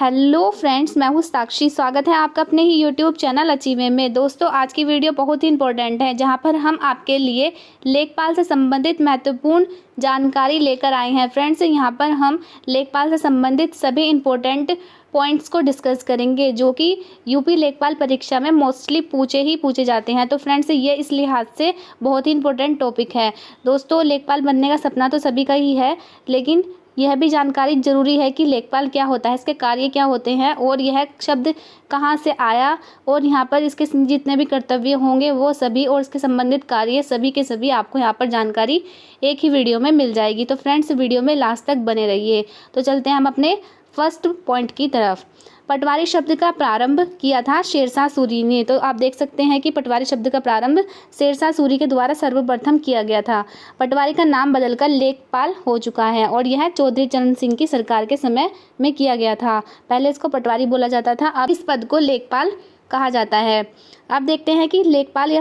Hello friends, मैं हूँ साक्षी। स्वागत है आपका अपने ही यूट्यूब चैनल अचीवमेंट में। दोस्तों, आज की वीडियो बहुत ही इंपॉर्टेंट है, जहां पर हम आपके लिए लेखपाल से संबंधित महत्वपूर्ण जानकारी लेकर आए हैं। फ्रेंड्स, यहां पर हम लेखपाल से संबंधित सभी इंपॉर्टेंट पॉइंट्स को डिस्कस करेंगे, जो कि यूपी लेखपाल परीक्षा में मोस्टली पूछे जाते हैं। तो फ्रेंड्स, ये इस लिहाज से बहुत ही इंपॉर्टेंट टॉपिक है। दोस्तों, लेखपाल बनने का सपना तो सभी का ही है, लेकिन यह भी जानकारी जरूरी है कि लेखपाल क्या होता है, इसके कार्य क्या होते हैं और यह शब्द कहाँ से आया, और यहाँ पर इसके जितने भी कर्तव्य होंगे वो सभी और इसके संबंधित कार्य सभी के सभी आपको यहाँ पर जानकारी एक ही वीडियो में मिल जाएगी। तो फ्रेंड्स, वीडियो में लास्ट तक बने रहिए। तो चलते हैं हम अपने फर्स्ट पॉइंट की तरफ। पटवारी शब्द का प्रारंभ किया था शेरशाह सूरी ने। तो आप देख सकते हैं कि पटवारी शब्द का प्रारंभ शेरशाह सूरी के द्वारा सर्वप्रथम किया गया था। पटवारी का नाम बदलकर लेखपाल हो चुका है और यह चौधरी चरण सिंह की सरकार के समय में किया गया था। पहले इसको पटवारी बोला जाता था, अब इस पद को लेखपाल कहा जाता है। अब देखते हैं कि लेखपाल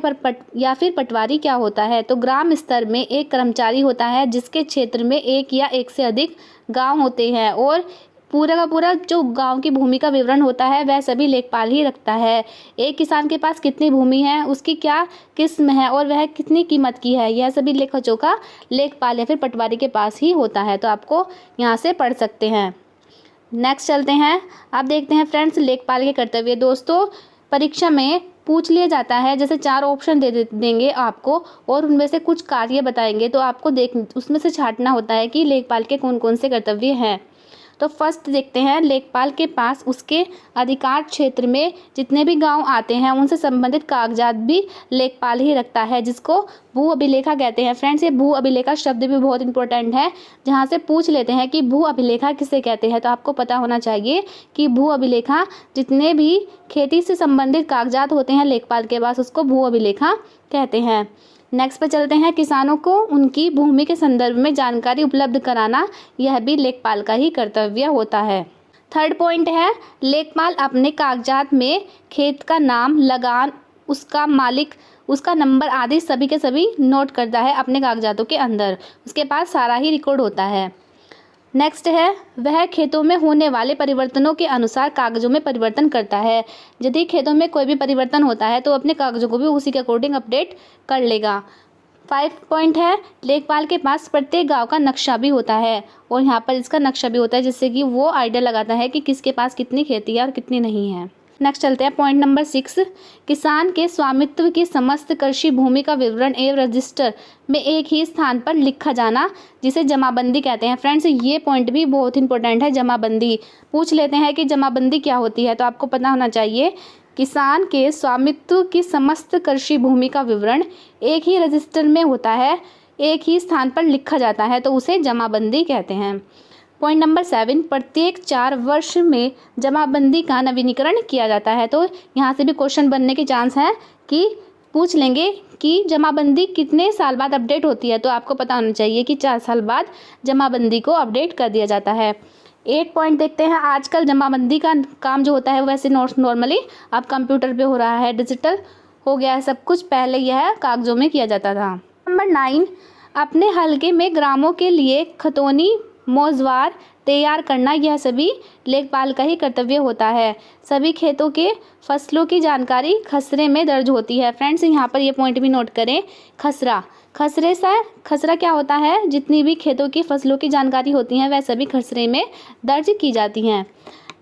या फिर पटवारी क्या होता है। तो ग्राम स्तर में एक कर्मचारी होता है जिसके क्षेत्र में एक या एक से अधिक गाँव होते हैं, और पूरा का पूरा जो गांव की भूमि का विवरण होता है वह सभी लेखपाल ही रखता है। एक किसान के पास कितनी भूमि है, उसकी क्या किस्म है और वह कितनी कीमत की है, यह सभी लेखा-जोखा लेखपाल या फिर पटवारी के पास ही होता है। तो आपको यहाँ से पढ़ सकते हैं। नेक्स्ट चलते हैं। आप देखते हैं फ्रेंड्स, लेखपाल के कर्तव्य। दोस्तों, परीक्षा में पूछ लिया जाता है, जैसे 4 ऑप्शन देंगे आपको और उनमें से कुछ कार्य बताएंगे, तो आपको उसमें से छांटना होता है कि लेखपाल के कौन कौन से कर्तव्य हैं। तो फर्स्ट देखते हैं, लेखपाल के पास उसके अधिकार क्षेत्र में जितने भी गांव आते हैं उनसे संबंधित कागजात भी लेखपाल ही रखता है, जिसको भू अभिलेखा कहते हैं। फ्रेंड्स, ये भू अभिलेखा शब्द भी बहुत इंपॉर्टेंट है, जहां से पूछ लेते हैं कि भू अभिलेखा किसे कहते हैं। तो आपको पता होना चाहिए कि भू अभिलेखा जितने भी खेती से संबंधित कागजात होते हैं लेखपाल के पास, उसको भू अभिलेखा कहते हैं। नेक्स्ट पे चलते हैं। किसानों को उनकी भूमि के संदर्भ में जानकारी उपलब्ध कराना, यह भी लेखपाल का ही कर्तव्य होता है। थर्ड पॉइंट है, लेखपाल अपने कागजात में खेत का नाम, लगान, उसका मालिक, उसका नंबर आदि सभी के सभी नोट करता है अपने कागजातों के अंदर। उसके पास सारा ही रिकॉर्ड होता है। नेक्स्ट है, वह खेतों में होने वाले परिवर्तनों के अनुसार कागजों में परिवर्तन करता है। यदि खेतों में कोई भी परिवर्तन होता है तो अपने कागजों को भी उसी के अकॉर्डिंग अपडेट कर लेगा। 5 पॉइंट है, लेखपाल के पास प्रत्येक गांव का नक्शा भी होता है और यहाँ पर इसका नक्शा भी होता है, जिससे कि वो आइडिया लगाता है कि किसके पास कितनी खेती है और कितनी नहीं है। नेक्स्ट चलते हैं पॉइंट नंबर 6। किसान के स्वामित्व की समस्त कृषि भूमि का विवरण एवं रजिस्टर में एक ही स्थान पर लिखा जाना, जिसे जमाबंदी कहते हैं। फ्रेंड्स, ये पॉइंट भी बहुत इंपॉर्टेंट है। जमाबंदी पूछ लेते हैं कि जमाबंदी क्या होती है, तो आपको पता होना चाहिए। किसान के स्वामित्व की समस्त कृषि भूमि का विवरण एक ही रजिस्टर में होता है, एक ही स्थान पर लिखा जाता है, तो उसे जमाबंदी कहते हैं। पॉइंट नंबर 7, प्रत्येक 4 वर्ष में जमाबंदी का नवीनीकरण किया जाता है। तो यहाँ से भी क्वेश्चन बनने के चांस हैं कि पूछ लेंगे कि जमाबंदी कितने साल बाद अपडेट होती है, तो आपको पता होना चाहिए कि 4 साल बाद जमाबंदी को अपडेट कर दिया जाता है। 8 पॉइंट देखते हैं। आजकल जमाबंदी का काम जो होता है वैसे नॉर्मली अब कंप्यूटर पे हो रहा है, डिजिटल हो गया है सब कुछ, पहले यह कागजों में किया जाता था। नंबर 9, अपने हलके में ग्रामों के लिए खतौनी मौजवार तैयार करना, यह सभी लेखपाल का ही कर्तव्य होता है। सभी खेतों के फसलों की जानकारी खसरे में दर्ज होती है। फ्रेंड्स, यहाँ पर ये पॉइंट भी नोट करें। खसरा क्या होता है, जितनी भी खेतों की फसलों की जानकारी होती है वह सभी खसरे में दर्ज की जाती हैं।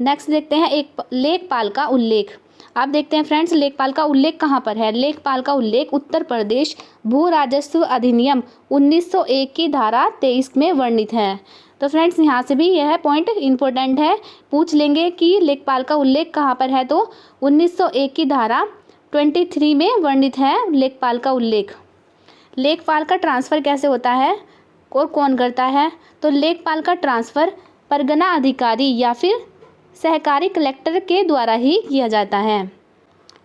नेक्स्ट देखते हैं, एक लेखपाल का उल्लेख। आप देखते हैं फ्रेंड्स, लेखपाल का उल्लेख कहाँ पर है। लेखपाल का उल्लेख उत्तर प्रदेश भू राजस्व अधिनियम 1901 की धारा 23 में वर्णित है। तो फ्रेंड्स, यहाँ से भी यह पॉइंट इंपॉर्टेंट है, पूछ लेंगे कि लेखपाल का उल्लेख कहाँ पर है, तो 1901 की धारा 23 में वर्णित है लेखपाल का उल्लेख। लेखपाल का ट्रांसफ़र कैसे होता है और कौन करता है, तो लेखपाल का ट्रांसफ़र परगना अधिकारी या फिर सहकारी कलेक्टर के द्वारा ही किया जाता है।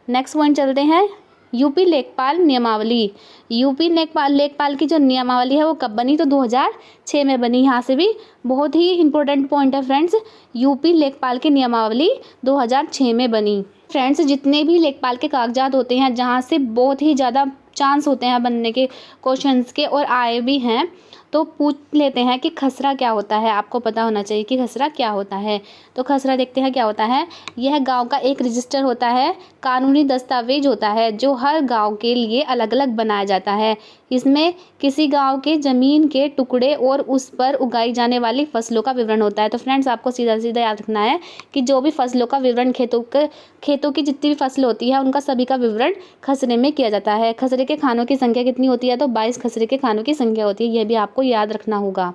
नेक्स्ट पॉइंट चलते हैं, यूपी लेखपाल नियमावली। यूपी लेखपाल की जो नियमावली है वो कब बनी, तो 2006 में बनी। यहाँ से भी बहुत ही इंपॉर्टेंट पॉइंट है फ्रेंड्स, यूपी लेखपाल की नियमावली 2006 में बनी। फ्रेंड्स, जितने भी लेखपाल के कागजात होते हैं जहाँ से बहुत ही ज़्यादा चांस होते हैं बनने के क्वेश्चंस के और आए भी हैं, तो पूछ लेते हैं कि खसरा क्या होता है। आपको पता होना चाहिए कि खसरा क्या होता है। तो खसरा देखते हैं क्या होता है। यह गांव का एक रजिस्टर होता है, कानूनी दस्तावेज होता है जो हर गांव के लिए अलग अलग बनाया जाता है। इसमें किसी गांव के ज़मीन के टुकड़े और उस पर उगाई जाने वाली फसलों का विवरण होता है। तो फ्रेंड्स, आपको सीधा सीधा याद रखना है कि जो भी फसलों का विवरण, खेतों की जितनी भी फसल होती है उनका सभी का विवरण खसरे में किया जाता है। खसरे के खानों की संख्या कितनी होती है? तो 22 खसरे के खानों की संख्या होती है। यह भी आपको याद रखना होगा।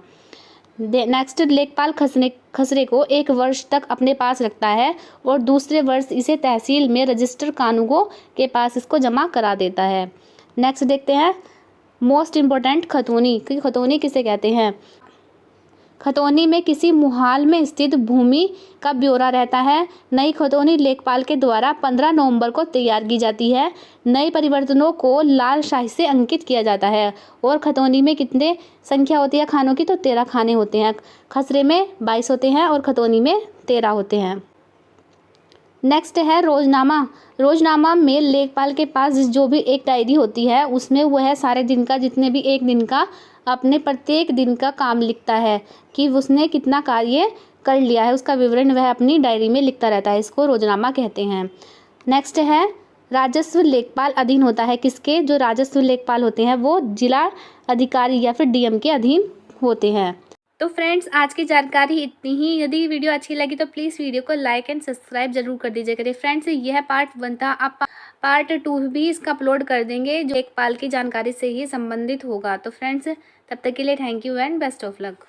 नेक्स्ट, लेखपाल खसरे को 1 वर्ष तक अपने पास रखता है और दूसरे वर्ष इसे तहसील में रजिस्टर कानूनगो के पास इसको जमा करा देता है। नेक्स्ट देखते हैं मोस्ट इम्पोर्टेंट खतौनी। खतौनी किसे कहते हैं? खतौनी में किसी मुहाल में स्थित भूमि का ब्यौरा रहता है। नई खतौनी लेखपाल के द्वारा 15 नवंबर को तैयार की जाती है। नए परिवर्तनों को लाल शाही से अंकित किया जाता है। और खतौनी में कितने संख्या होती है खानों की? तो 13 खाने होते हैं। खसरे में 22 होते हैं और खतौनी में 13 होते हैं। नेक्स्ट है रोजनामा। रोजनामा में लेखपाल के पास जो भी एक डायरी होती है उसमें वह सारे दिन का, जितने भी एक दिन का, अपने प्रत्येक दिन का काम लिखता है कि उसने कितना कार्य कर लिया है, उसका विवरण वह अपनी डायरी में लिखता रहता है। इसको रोजनामा कहते हैं। नेक्स्ट है राजस्व लेखपाल अधीन होता है किसके? जो राजस्व लेखपाल होते हैं वो जिला अधिकारी या फिर डीएम के अधीन होते हैं। तो फ्रेंड्स, आज की जानकारी इतनी ही। यदि वीडियो अच्छी लगी तो प्लीज़ वीडियो को लाइक एंड सब्सक्राइब जरूर कर दीजिए करिए। फ्रेंड्स, यह पार्ट 1 था। आप पार्ट 2 भी इसका अपलोड कर देंगे जो लेखपाल की जानकारी से ही संबंधित होगा। तो फ्रेंड्स, तब तक के लिए thank you and best of luck.